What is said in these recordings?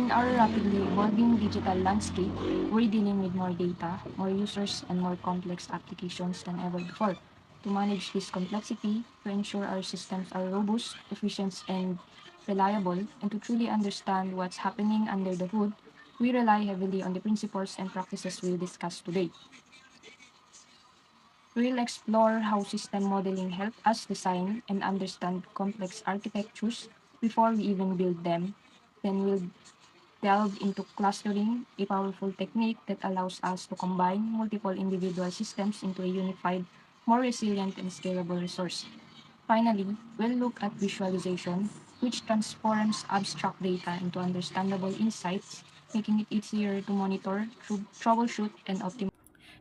In our rapidly evolving digital landscape, we're dealing with more data, more users, and more complex applications than ever before. To manage this complexity, to ensure our systems are robust, efficient, and reliable, and to truly understand what's happening under the hood, we rely heavily on the principles and practices we'll discuss today. We'll explore how system modeling helps us design and understand complex architectures before we even build them. Then we'll delve into clustering, a powerful technique that allows us to combine multiple individual systems into a unified, more resilient and scalable resource. Finally, we'll look at visualization, which transforms abstract data into understandable insights, making it easier to monitor, troubleshoot, and optimize.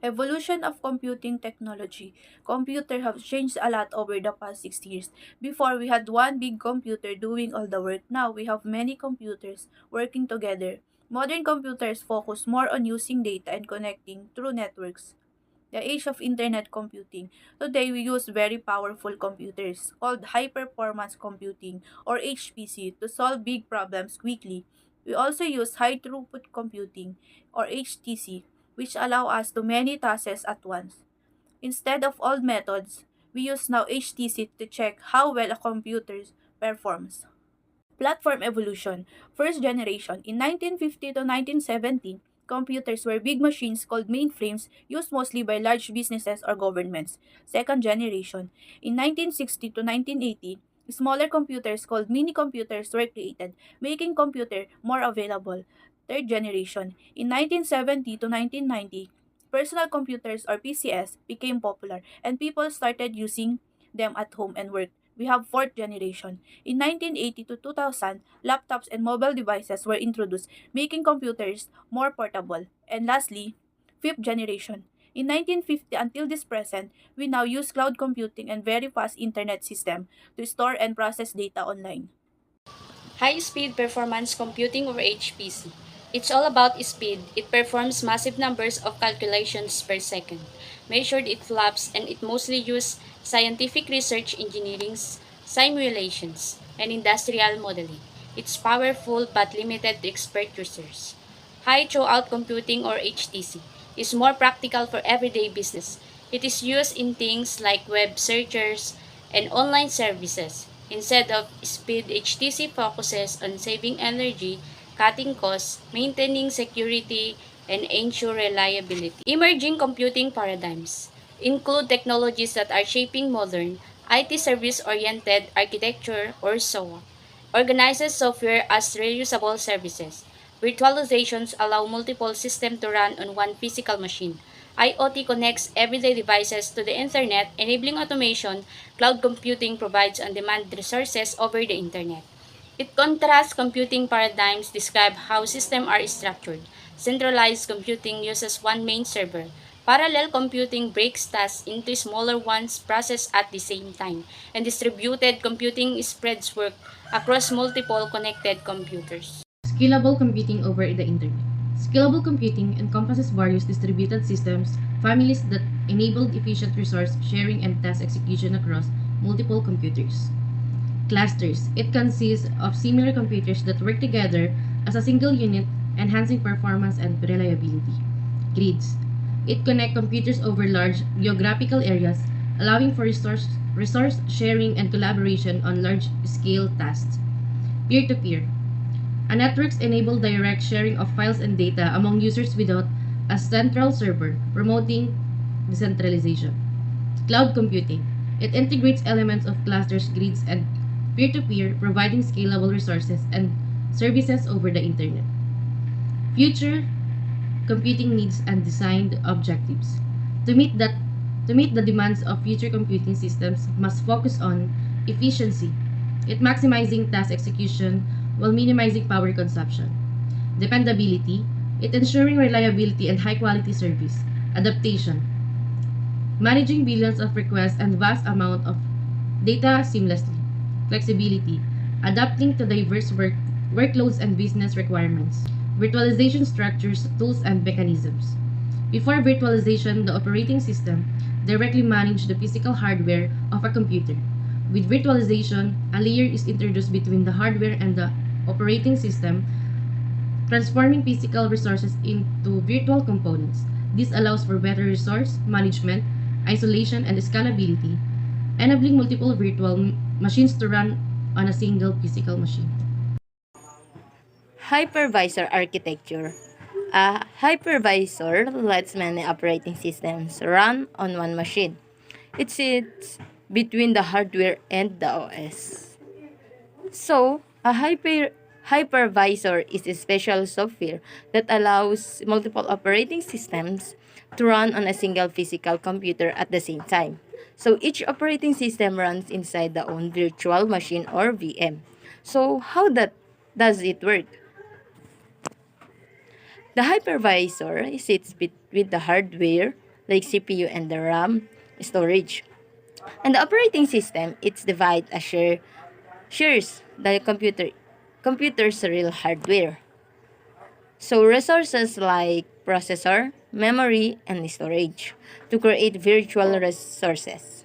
Evolution of computing technology. Computer have changed a lot over the past 6 years. Before, we had one big computer doing all the work. Now, we have many computers working together. Modern computers focus more on using data and connecting through networks. The age of internet computing. Today, we use very powerful computers called high performance computing or HPC to solve big problems quickly. We also use high throughput computing or HTC, which allow us to many tasks at once. Instead of old methods, we use now HTC to check how well a computer performs. Platform evolution. First generation. In 1950 to 1970, computers were big machines called mainframes used mostly by large businesses or governments. Second generation. In 1960 to 1980, smaller computers called mini computers were created, making computer more available. Third generation. In 1970 to 1990, personal computers or PCs became popular and people started using them at home and work. We have fourth generation. In 1980 to 2000, laptops and mobile devices were introduced, making computers more portable. And lastly, fifth generation. In 1950 until this present, we now use cloud computing and very fast internet system to store and process data online. High-speed performance computing or HPC. It's all about speed. It performs massive numbers of calculations per second, measured in flops, and it mostly uses scientific research engineering, simulations, and industrial modeling. It's powerful but limited to expert users. High throughput computing or HTC is more practical for everyday business. It is used in things like web searchers and online services. Instead of speed, HTC focuses on saving energy, cutting costs, maintaining security, and ensure reliability. Emerging computing paradigms include technologies that are shaping modern IT service-oriented architecture or SOA. Organizes software as reusable services. Virtualizations allow multiple systems to run on one physical machine. IoT connects everyday devices to the internet, enabling automation. Cloud computing provides on-demand resources over the internet. It contrasts computing paradigms describe how systems are structured. Centralized computing uses one main server. Parallel computing breaks tasks into smaller ones processed at the same time, and distributed computing spreads work across multiple connected computers. Scalable computing over the internet. Scalable computing encompasses various distributed systems, families that enable efficient resource sharing and task execution across multiple computers. Clusters. It consists of similar computers that work together as a single unit, enhancing performance and reliability. Grids. It connects computers over large geographical areas, allowing for resource sharing and collaboration on large scale tasks. Peer-to-peer. Networks enable direct sharing of files and data among users without a central server, promoting decentralization. Cloud computing. It integrates elements of clusters, grids, and peer-to-peer, providing scalable resources and services over the internet. Future computing needs and designed objectives. To meet that to meet the demands of future computing systems must focus on efficiency, it maximizing task execution while minimizing power consumption. Dependability, it ensuring reliability and high quality service. Adaptation, managing billions of requests and vast amount of data seamlessly. Flexibility, adapting to diverse workloads and business requirements. Virtualization structures, tools, and mechanisms. Before virtualization, the operating system directly managed the physical hardware of a computer. With virtualization, a layer is introduced between the hardware and the operating system, transforming physical resources into virtual components. This allows for better resource management, isolation, and scalability, enabling multiple virtual machines to run on a single physical machine. Hypervisor architecture. A hypervisor lets many operating systems run on one machine. It sits between the hardware and the OS. So, a hypervisor is a special software that allows multiple operating systems to run on a single physical computer at the same time. So, each operating system runs inside the own virtual machine or VM. So, how does it work? The hypervisor sits with the hardware like CPU and the RAM storage. And the operating system, it's divided as shares the computer's real hardware. So resources like processor, memory, and storage to create virtual resources.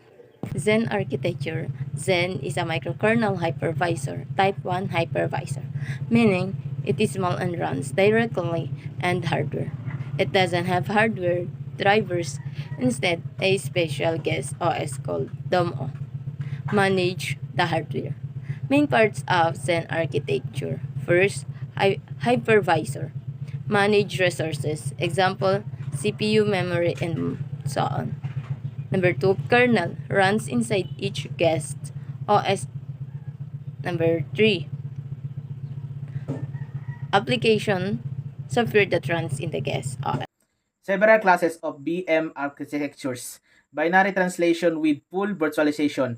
Zen architecture. Zen is a microkernel hypervisor, type 1 hypervisor, meaning it is small and runs directly on hardware. It doesn't have hardware drivers, instead a special guest OS called DOMO manage the hardware. Main parts of Zen architecture. First, hypervisor. Manage resources. Example, CPU, memory, and so on. Number 2, kernel. Runs inside each guest OS. Number 3, application. Software that runs in the guest OS. Several classes of VM architectures. Binary translation with full virtualization.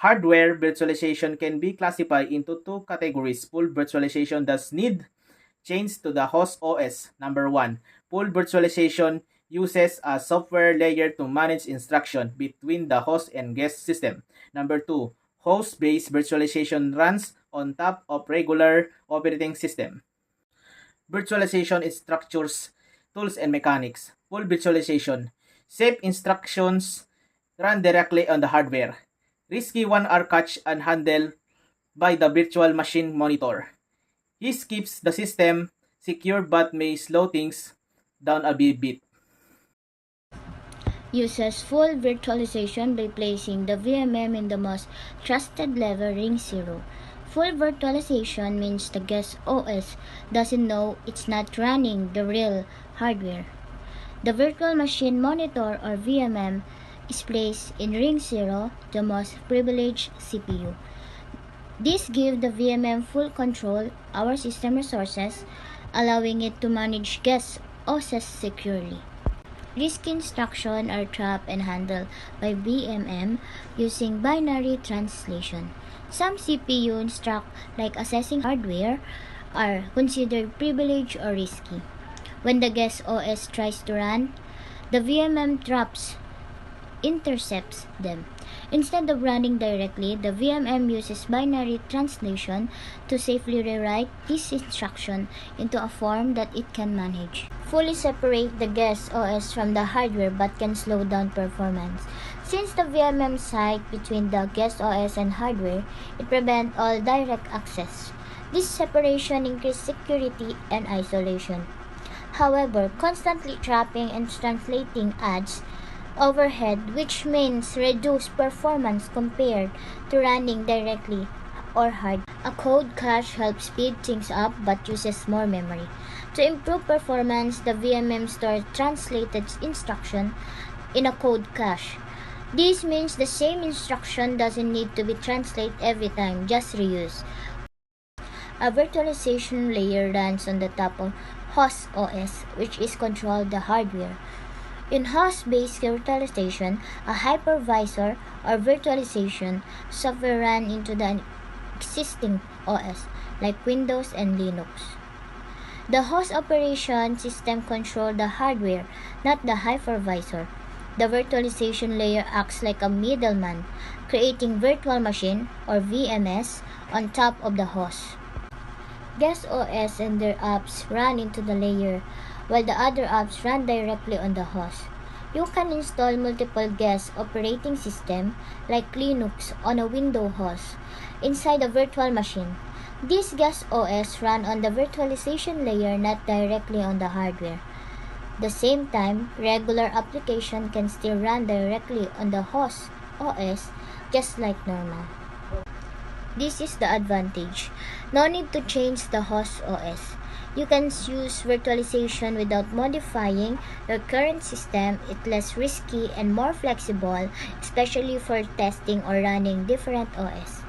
Hardware virtualization can be classified into two categories. Full virtualization does need change to the host OS. Number 1, full virtualization uses a software layer to manage instruction between the host and guest system. Number 2, host-based virtualization runs on top of regular operating system. Virtualization structures, tools, and mechanics. Full virtualization. Safe instructions run directly on the hardware. Risky ones are catched and handled by the virtual machine monitor. This keeps the system secure but may slow things down a bit. Uses full virtualization by placing the VMM in the most trusted level ring 0. Full virtualization means the guest OS doesn't know it's not running the real hardware. The virtual machine monitor or VMM is placed in ring 0, the most privileged CPU. This gives the VMM full control over system resources, allowing it to manage guest OS securely. Risky instructions are trapped and handled by VMM using binary translation. Some CPU instructions, like accessing hardware, are considered privileged or risky. When the guest OS tries to run, the VMM intercepts them. Instead of running directly, the VMM uses binary translation to safely rewrite this instruction into a form that it can manage. Fully separate the guest OS from the hardware but can slow down performance. Since the VMM sits between the guest OS and hardware, it prevents all direct access. This separation increases security and isolation. However, constantly trapping and translating adds overhead, which means reduced performance compared to running directly or hard. A code cache helps speed things up but uses more memory. To improve performance, the VMM stores translated instruction in a code cache. This means the same instruction doesn't need to be translated every time, just reuse. A virtualization layer runs on the top of host OS, which is controlled the hardware. In host-based virtualization, a hypervisor or virtualization software runs into the existing OS, like Windows and Linux. The host operation system controls the hardware, not the hypervisor. The virtualization layer acts like a middleman, creating virtual machine or VMS on top of the host. Guest OS and their apps run into the layer, while the other apps run directly on the host. You can install multiple guest operating systems like Linux on a Windows host inside a virtual machine. These guest OS run on the virtualization layer, not directly on the hardware. At the same time, regular application can still run directly on the host OS just like normal. This is the advantage. No need to change the host OS. You can use virtualization without modifying your current system. It's less risky and more flexible, especially for testing or running different OS.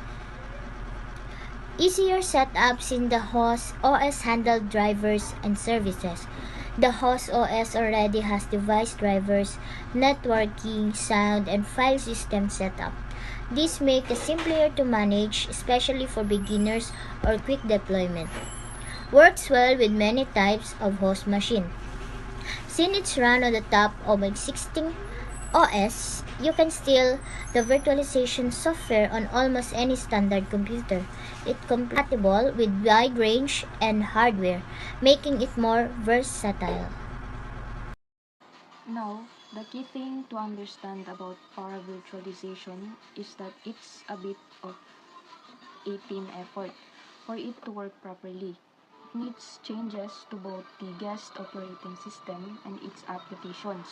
Easier setups in the host OS handle drivers and services. The host OS already has device drivers, networking, sound, and file system setup. These make it simpler to manage, especially for beginners or quick deployment. Works well with many types of host machine. Since it's run on the top of existing OS, you can steal the virtualization software on almost any standard computer. It's compatible with wide range and hardware, making it more versatile. Now, the key thing to understand about paravirtualization is that it's a bit of a team effort for it to work properly. It needs changes to both the guest operating system and its applications.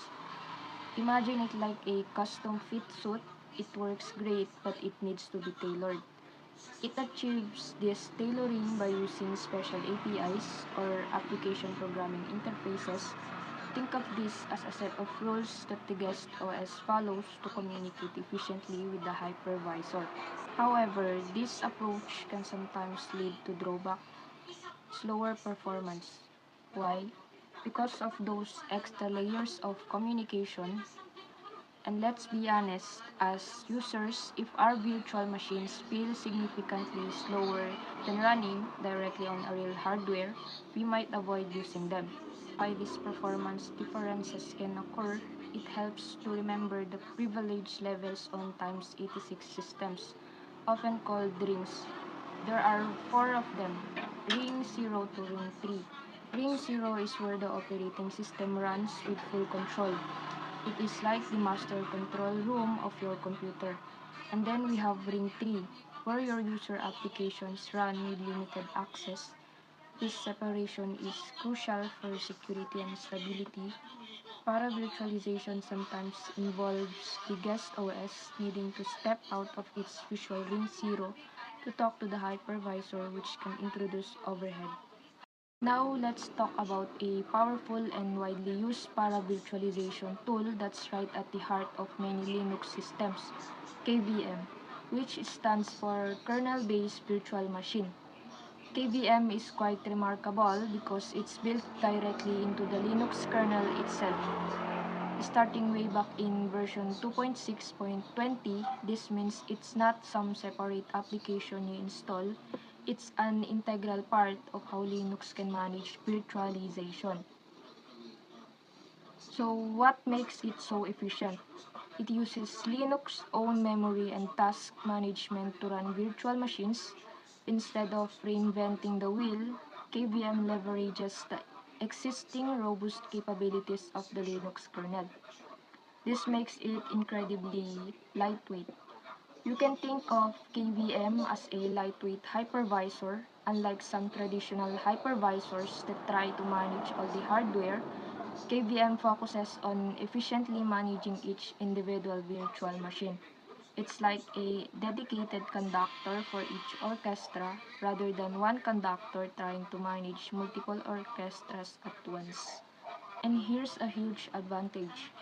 Imagine it like a custom fit suit. It works great, but it needs to be tailored. It achieves this tailoring by using special APIs or application programming interfaces. Think of this as a set of rules that the guest OS follows to communicate efficiently with the hypervisor. However, this approach can sometimes lead to drawback, slower performance. Why? Because of those extra layers of communication. And let's be honest, as users, if our virtual machines feel significantly slower than running directly on a real hardware, we might avoid using them. Why these performance differences can occur, it helps to remember the privilege levels on x86 systems, often called rings. There are four of them, ring 0 to ring 3. Ring 0 is where the operating system runs with full control. It is like the master control room of your computer. And then we have Ring 3, where your user applications run with limited access. This separation is crucial for security and stability. Paravirtualization sometimes involves the guest OS needing to step out of its usual Ring 0 to talk to the hypervisor, which can introduce overhead. Now let's talk about a powerful and widely used paravirtualization tool that's right at the heart of many Linux systems, KVM, which stands for Kernel-Based Virtual Machine. KVM is quite remarkable because it's built directly into the Linux kernel itself. Starting way back in version 2.6.20, this means it's not some separate application you install, it's an integral part of how Linux can manage virtualization. So what makes it so efficient? It uses Linux's own memory and task management to run virtual machines. Instead of reinventing the wheel, KVM leverages the existing robust capabilities of the Linux kernel. This makes it incredibly lightweight. You can think of KVM as a lightweight hypervisor. Unlike some traditional hypervisors that try to manage all the hardware, KVM focuses on efficiently managing each individual virtual machine. It's like a dedicated conductor for each orchestra rather than one conductor trying to manage multiple orchestras at once. And here's a huge advantage.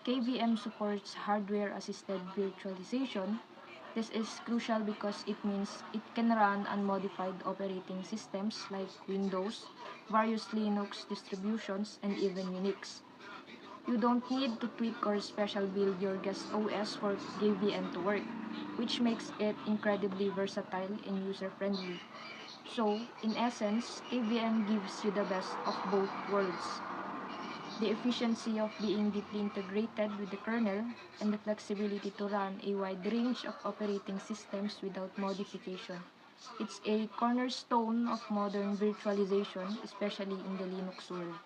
KVM supports hardware-assisted virtualization. This is crucial because it means it can run unmodified operating systems like Windows, various Linux distributions, and even Unix. You don't need to tweak or special build your guest OS for KVM to work, which makes it incredibly versatile and user-friendly. So, in essence, KVM gives you the best of both worlds, the efficiency of being deeply integrated with the kernel, and the flexibility to run a wide range of operating systems without modification. It's a cornerstone of modern virtualization, especially in the Linux world.